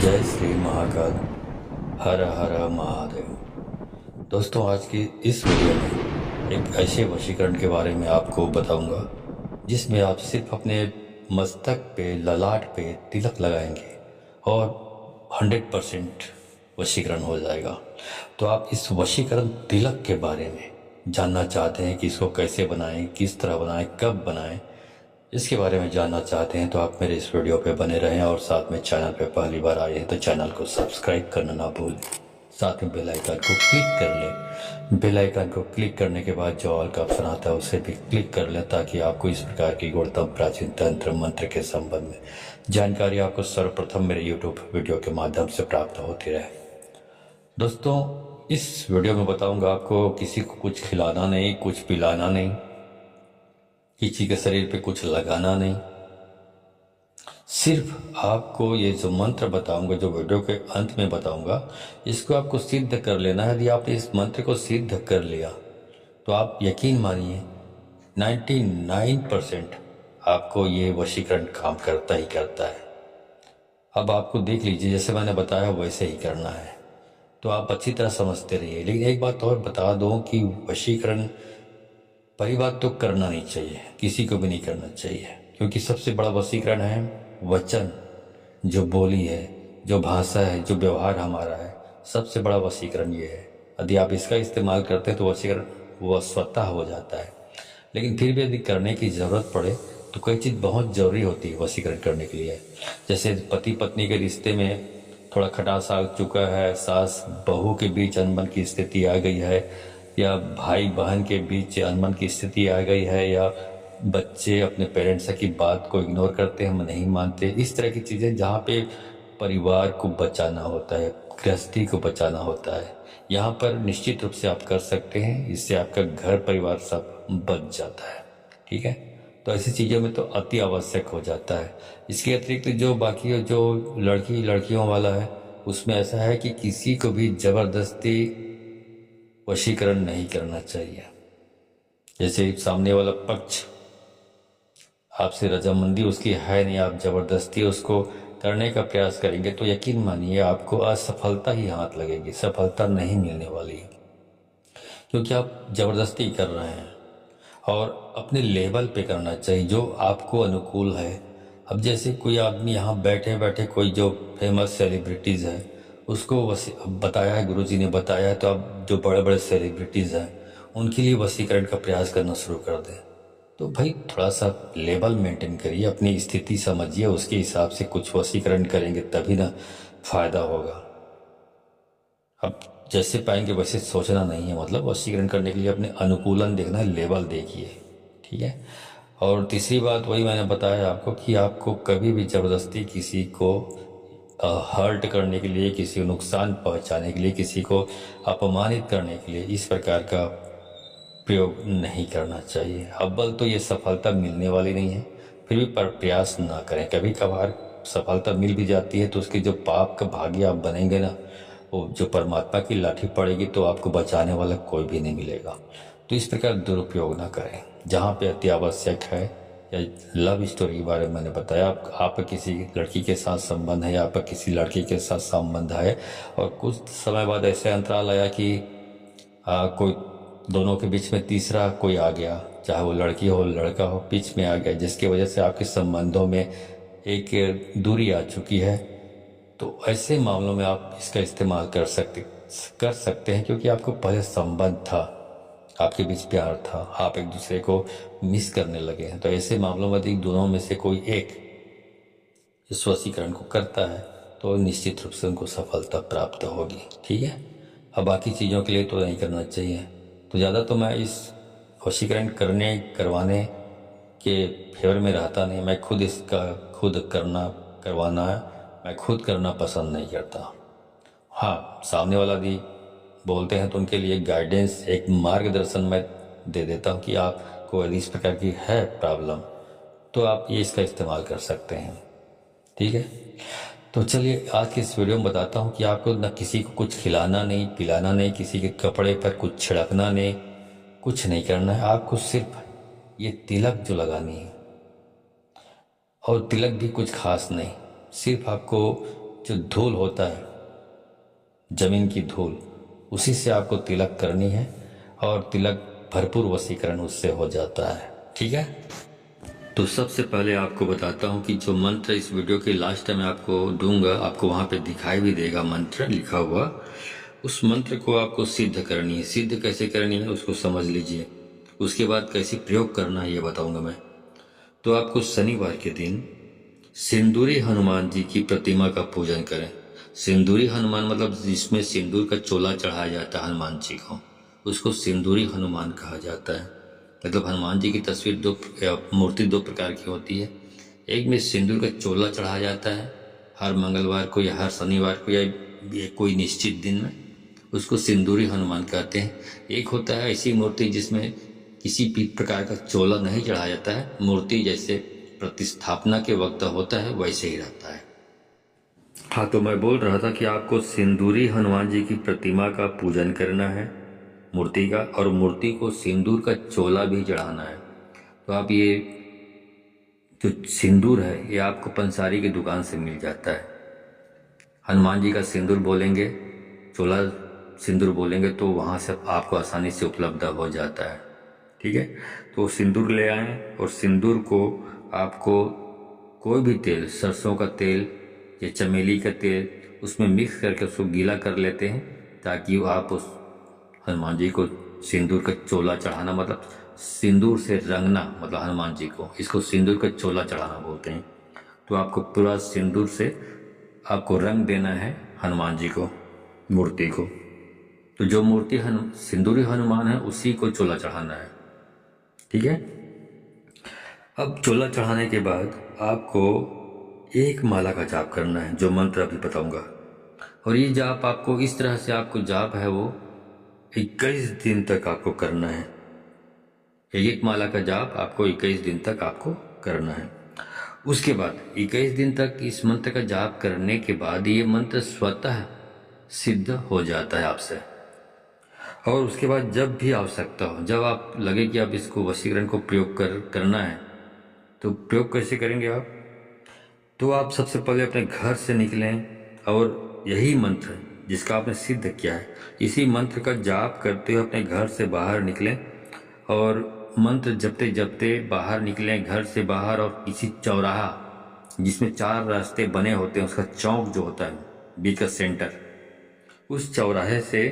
जय श्री महाकाल। हर हर महादेव। दोस्तों, आज की इस वीडियो में एक ऐसे वशीकरण के बारे में आपको बताऊंगा जिसमें आप सिर्फ अपने मस्तक पे, ललाट पे तिलक लगाएंगे और 100% वशीकरण हो जाएगा। तो आप इस वशीकरण तिलक के बारे में जानना चाहते हैं कि इसको कैसे बनाएं, किस तरह बनाएं, कब बनाएं, इसके बारे में जानना चाहते हैं तो आप मेरे इस वीडियो पे बने रहें और साथ में चैनल पे पहली बार आए हैं तो चैनल को सब्सक्राइब करना ना भूलें। साथ में बेल आइकन को क्लिक कर लें। बेल आइकन को क्लिक करने के बाद जो ऑल का ऑप्शन आता है उसे भी क्लिक कर लें ताकि आपको इस प्रकार की गुणतम प्राचीन तंत्र मंत्र के संबंध में जानकारी आपको सर्वप्रथम मेरे यूट्यूब वीडियो के माध्यम से प्राप्त होती रहे। दोस्तों, इस वीडियो में बताऊंगा आपको किसी को कुछ खिलाना नहीं, कुछ पिलाना नहीं, किसी के शरीर पे कुछ लगाना नहीं। सिर्फ आपको ये जो मंत्र बताऊंगा, जो वीडियो के अंत में बताऊंगा, इसको आपको सिद्ध कर लेना है। यदि आपने इस मंत्र को सिद्ध कर लिया तो आप यकीन मानिए 99% आपको ये वशीकरण काम करता ही करता है। अब आपको देख लीजिए, जैसे मैंने बताया वैसे ही करना है तो आप अच्छी तरह समझते रहिए। लेकिन एक बात और बता दूं कि वशीकरण पहली बात तो करना नहीं चाहिए, किसी को भी नहीं करना चाहिए, क्योंकि सबसे बड़ा वशीकरण है वचन, जो बोली है, जो भाषा है, जो व्यवहार हमारा है, सबसे बड़ा वशीकरण ये है। यदि आप इसका इस्तेमाल करते हैं तो वशीकरण वो स्वतः हो जाता है। लेकिन फिर भी यदि करने की ज़रूरत पड़े तो कोई चीज़ बहुत ज़रूरी होती है वशीकरण करने के लिए। जैसे पति पत्नी के रिश्ते में थोड़ा खटास आ चुका है, सास बहू के बीच अनबन की स्थिति आ गई है, या भाई बहन के बीच अनबन की स्थिति आ गई है, या बच्चे अपने पेरेंट्स की बात को इग्नोर करते हैं, हम नहीं मानते, इस तरह की चीज़ें जहाँ पे परिवार को बचाना होता है, गृहस्थी को बचाना होता है, यहाँ पर निश्चित रूप से आप कर सकते हैं। इससे आपका घर परिवार सब बच जाता है। ठीक है, तो ऐसी चीज़ों में तो अति आवश्यक हो जाता है। इसके अतिरिक्त जो बाकी जो लड़कियों वाला है उसमें ऐसा है कि किसी को भी ज़बरदस्ती वशीकरण नहीं करना चाहिए। जैसे सामने वाला पक्ष आपसे रजामंदी उसकी है नहीं, आप जबरदस्ती उसको करने का प्रयास करेंगे तो यकीन मानिए आपको असफलता ही हाथ लगेगी, सफलता नहीं मिलने वाली है, क्योंकि आप जबरदस्ती कर रहे हैं। और अपने लेवल पे करना चाहिए जो आपको अनुकूल है। अब जैसे कोई आदमी यहाँ बैठे बैठे कोई जो फेमस सेलिब्रिटीज़ है उसको बताया है, गुरुजी ने बताया है, तो अब जो बड़े बड़े सेलिब्रिटीज़ हैं उनके लिए वशीकरण का प्रयास करना शुरू कर दें। तो भाई थोड़ा सा लेवल मेंटेन करिए, अपनी स्थिति समझिए, उसके हिसाब से कुछ वशीकरण करेंगे तभी ना फायदा होगा। अब जैसे पाएंगे वैसे सोचना नहीं है, मतलब वशीकरण करने के लिए अपने अनुकूलन देखना है, लेवल देखिए। ठीक है, और तीसरी बात वही मैंने बताया आपको कि आपको कभी भी ज़बरदस्ती किसी को हर्ट करने के लिए, किसी को नुकसान पहुंचाने के लिए, किसी को अपमानित करने के लिए इस प्रकार का प्रयोग नहीं करना चाहिए। अव्वल तो ये सफलता मिलने वाली नहीं है, फिर भी प्रयास ना करें। कभी कभार सफलता मिल भी जाती है तो उसके जो पाप का भागी आप बनेंगे ना, वो जो परमात्मा की लाठी पड़ेगी तो आपको बचाने वाला कोई भी नहीं मिलेगा। तो इस प्रकार दुरुपयोग ना करें। जहाँ पे अति आवश्यक है, या लव स्टोरी के बारे में मैंने बताया, आपका किसी लड़की के साथ संबंध है या आपका किसी लड़की के साथ संबंध है और कुछ समय बाद ऐसे अंतराल आया कि कोई दोनों के बीच में तीसरा कोई आ गया, चाहे वो लड़की हो लड़का हो, बीच में आ गया, जिसकी वजह से आपके संबंधों में एक दूरी आ चुकी है, तो ऐसे मामलों में आप इसका इस्तेमाल कर सकते हैं, क्योंकि आपको पहले संबंध था, आपके बीच प्यार था, आप एक दूसरे को मिस करने लगे हैं। तो ऐसे मामलों में यदि दोनों में से कोई एक इस वशीकरण को करता है तो निश्चित रूप से उनको सफलता प्राप्त होगी। ठीक है, अब बाकी चीज़ों के लिए तो नहीं करना चाहिए। तो ज़्यादा तो मैं इस वशीकरण करवाने के फेवर में रहता नहीं। मैं खुद इसका करवाना मैं खुद करना पसंद नहीं करता। हाँ, सामने वाला भी बोलते हैं तो उनके लिए गाइडेंस, एक मार्गदर्शन मैं दे देता हूँ कि आपको यदि इस प्रकार की है प्रॉब्लम तो आप ये इसका इस्तेमाल कर सकते हैं। ठीक है, तो चलिए आज की इस वीडियो में बताता हूँ कि आपको न किसी को कुछ खिलाना नहीं, पिलाना नहीं, किसी के कपड़े पर कुछ छिड़कना नहीं, कुछ नहीं करना है। आपको सिर्फ ये तिलक जो लगानी है, और तिलक भी कुछ खास नहीं, सिर्फ आपको जो धूल होता है, जमीन की धूल, उसी से आपको तिलक करनी है और तिलक भरपूर वशीकरण उससे हो जाता है। ठीक है, तो सबसे पहले आपको बताता हूँ कि जो मंत्र इस वीडियो के लास्ट में आपको दूंगा, आपको वहाँ पे दिखाई भी देगा मंत्र लिखा हुआ। उस मंत्र को आपको सिद्ध करनी है। सिद्ध कैसे करनी है उसको समझ लीजिए, उसके बाद कैसे प्रयोग करना है ये बताऊंगा मैं। तो आपको शनिवार के दिन सिंदूरी हनुमान जी की प्रतिमा का पूजन करें। सिंदूरी हनुमान मतलब जिसमें सिंदूर का चोला चढ़ाया जाता है हनुमान जी को, उसको सिंदूरी हनुमान कहा जाता है। मतलब हनुमान जी की तस्वीर मूर्ति दो प्रकार की होती है। एक में सिंदूर का चोला चढ़ाया जाता है हर मंगलवार को या हर शनिवार को या कोई निश्चित दिन में, उसको सिंदूरी हनुमान कहते हैं। एक होता है ऐसी मूर्ति जिसमें किसी भी प्रकार का चोला नहीं चढ़ाया जाता है, मूर्ति जैसे प्रतिस्थापना के वक्त होता है वैसे ही रहता है। हाँ, तो मैं बोल रहा था कि आपको सिंदूरी हनुमान जी की प्रतिमा का पूजन करना है, मूर्ति का, और मूर्ति को सिंदूर का चोला भी चढ़ाना है। तो आप ये जो सिंदूर है ये आपको पंसारी की दुकान से मिल जाता है। हनुमान जी का सिंदूर बोलेंगे, चोला सिंदूर बोलेंगे तो वहाँ से आपको आसानी से उपलब्ध हो जाता है। ठीक है, तो सिंदूर ले आएं और सिंदूर को आपको कोई भी तेल, सरसों का तेल या चमेली का तेल, उसमें मिक्स करके उसको गीला कर लेते हैं ताकि आप उस हनुमान जी को सिंदूर का चोला चढ़ाना, मतलब सिंदूर से रंगना, मतलब हनुमान जी को, इसको सिंदूर का चोला चढ़ाना बोलते हैं। तो आपको पूरा सिंदूर से आपको रंग देना है हनुमान जी को, मूर्ति को। तो जो मूर्ति सिंदूरी हनुमान है उसी को चोला चढ़ाना है। ठीक है, अब चोला चढ़ाने के बाद आपको एक माला का जाप करना है, जो मंत्र अभी बताऊंगा। और ये जाप आपको इस तरह से, आपको जाप है वो 21 दिन तक आपको करना है। एक माला का जाप आपको 21 दिन तक आपको करना है। उसके बाद 21 दिन तक इस मंत्र का जाप करने के बाद ये मंत्र स्वतः सिद्ध हो जाता है आपसे। और उसके बाद जब भी आवश्यकता हो, जब आप लगे कि आप इसको वशीकरण को प्रयोग करना है, तो प्रयोग कैसे करेंगे आप? तो आप सबसे पहले अपने घर से निकलें और यही मंत्र जिसका आपने सिद्ध किया है, इसी मंत्र का जाप करते हुए अपने घर से बाहर निकलें और मंत्र जपते जपते बाहर निकलें घर से बाहर, और किसी चौराहा जिसमें 4 रास्ते बने होते हैं, उसका चौक जो होता है बीच का सेंटर, उस चौराहे से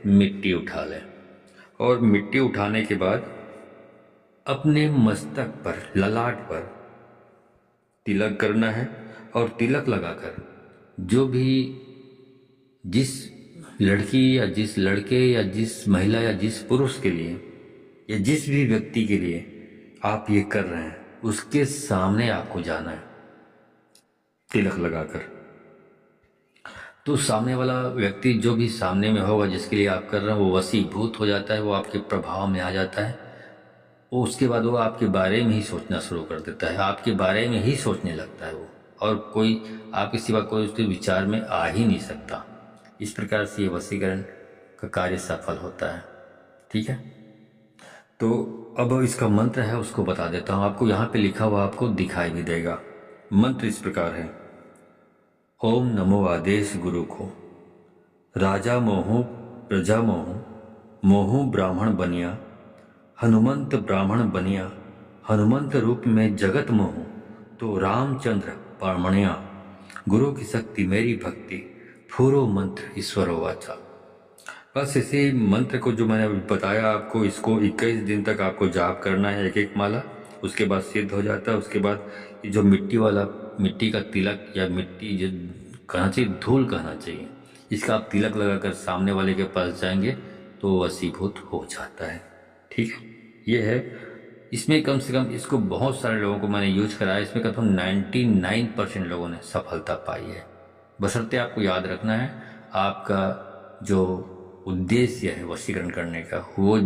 मिट्टी उठा लें। और मिट्टी उठाने के बाद अपने मस्तक पर, ललाट पर तिलक करना है। और तिलक लगाकर जो भी, जिस लड़की या जिस लड़के या जिस महिला या जिस पुरुष के लिए या जिस भी व्यक्ति के लिए आप ये कर रहे हैं, उसके सामने आपको जाना है तिलक लगाकर। तो सामने वाला व्यक्ति जो भी सामने में होगा जिसके लिए आप कर रहे हैं, वो वशीभूत हो जाता है, वो आपके प्रभाव में आ जाता है। वो उसके बाद वो आपके बारे में ही सोचना शुरू कर देता है, आपके बारे में ही सोचने लगता है वो, और कोई आपके सिवा कोई उसके विचार में आ ही नहीं सकता। इस प्रकार से ये वशीकरण का कार्य सफल होता है। ठीक है, तो अब इसका मंत्र है उसको बता देता हूँ आपको। यहाँ पे लिखा हुआ आपको दिखाई भी देगा। मंत्र इस प्रकार है, ओम नमो आदेश गुरु को, राजा मोहू प्रजा मोहू, मोहू ब्राह्मण बनिया, हनुमंत ब्राह्मण बनिया, हनुमंत रूप में जगत मोहू, तो रामचंद्र पामणिया, गुरु की शक्ति मेरी भक्ति, फूरो मंत्र ईश्वरो वाचा। बस इसी मंत्र को जो मैंने अभी बताया आपको, इसको 21 दिन तक आपको जाप करना है, एक एक माला। उसके बाद सिद्ध हो जाता है। उसके बाद जो मिट्टी का तिलक, या मिट्टी जो कहना चाहिए, धूल कहना चाहिए, इसका आप तिलक लगाकर सामने वाले के पास जाएंगे तो वशीभूत हो जाता है। ठीक है, ये है। इसमें कम से कम इसको बहुत सारे लोगों को मैंने यूज कराया, इसमें कम से कम 99% लोगों ने सफलता पाई है। बशर्ते आपको याद रखना है, आपका जो उद्देश्य है वशीकरण करने का, वो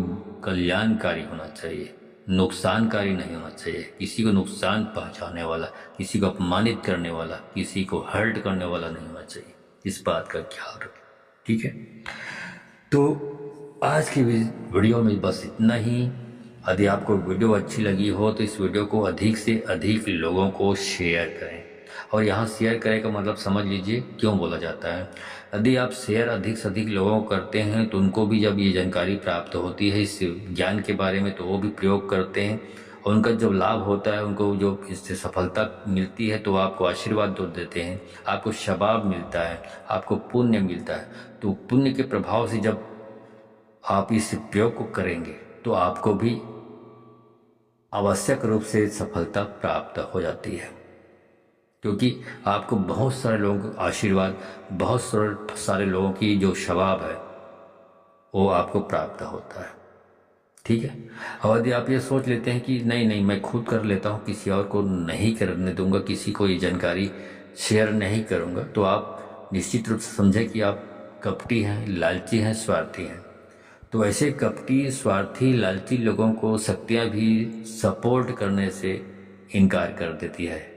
कल्याणकारी होना चाहिए, नुकसानकारी नहीं होना चाहिए। किसी को नुकसान पहुंचाने वाला, किसी को अपमानित करने वाला, किसी को हर्ट करने वाला नहीं होना चाहिए। इस बात का ख्याल रखें। ठीक है, तो आज की वीडियो में बस इतना ही। यदि आपको वीडियो अच्छी लगी हो तो इस वीडियो को अधिक से अधिक लोगों को शेयर करें। और यहाँ शेयर करें का मतलब समझ लीजिए क्यों बोला जाता है। यदि आप शेयर अधिक से अधिक लोगों को करते हैं तो उनको भी जब ये जानकारी प्राप्त होती है इस ज्ञान के बारे में, तो वो भी प्रयोग करते हैं और उनका जब लाभ होता है, उनको जो इससे सफलता मिलती है, तो आपको आशीर्वाद दो देते हैं, आपको शबाब मिलता है, आपको पुण्य मिलता है। तो पुण्य के प्रभाव से जब आप इस प्रयोग को करेंगे तो आपको भी आवश्यक रूप से सफलता प्राप्त हो जाती है, क्योंकि आपको बहुत सारे लोगों का आशीर्वाद, बहुत सारे लोगों की जो शबाब है वो आपको प्राप्त होता है। ठीक है। और यदि आप ये सोच लेते हैं कि नहीं नहीं मैं खुद कर लेता हूँ, किसी और को नहीं करने दूंगा, किसी को ये जानकारी शेयर नहीं करूँगा, तो आप निश्चित रूप से समझें कि आप कपटी हैं, लालची हैं, स्वार्थी हैं। तो ऐसे कपटी, स्वार्थी, लालची लोगों को शक्तियाँ भी सपोर्ट करने से इनकार कर देती है।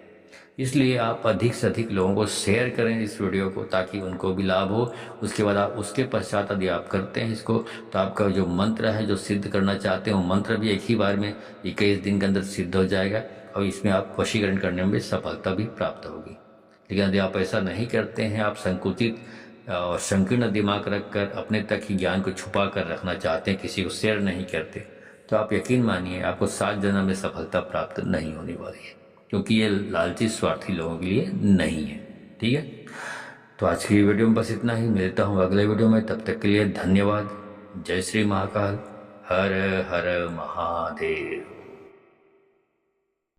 इसलिए आप अधिक से अधिक लोगों को शेयर करें इस वीडियो को, ताकि उनको भी लाभ हो। उसके बाद आप उसके पश्चात यदि आप करते हैं इसको, तो आपका जो मंत्र है, जो सिद्ध करना चाहते हैं, वो मंत्र भी एक ही बार में 21 दिन के अंदर सिद्ध हो जाएगा और इसमें आप वशीकरण करने में सफलता भी प्राप्त होगी। लेकिन यदि आप ऐसा नहीं करते हैं, आप संकुचित और संकीर्ण दिमाग रखकर अपने तक ही ज्ञान को छुपा कर रखना चाहते हैं, किसी को शेयर नहीं करते, तो आप यकीन मानिए आपको 7 जन्म में सफलता प्राप्त नहीं होने वाली है, क्योंकि ये लालची स्वार्थी लोगों के लिए नहीं है। ठीक है। तो आज की वीडियो में बस इतना ही, मिलता हूँ अगले वीडियो में। तब तक के लिए धन्यवाद। जय श्री महाकाल। हर हर महादेव।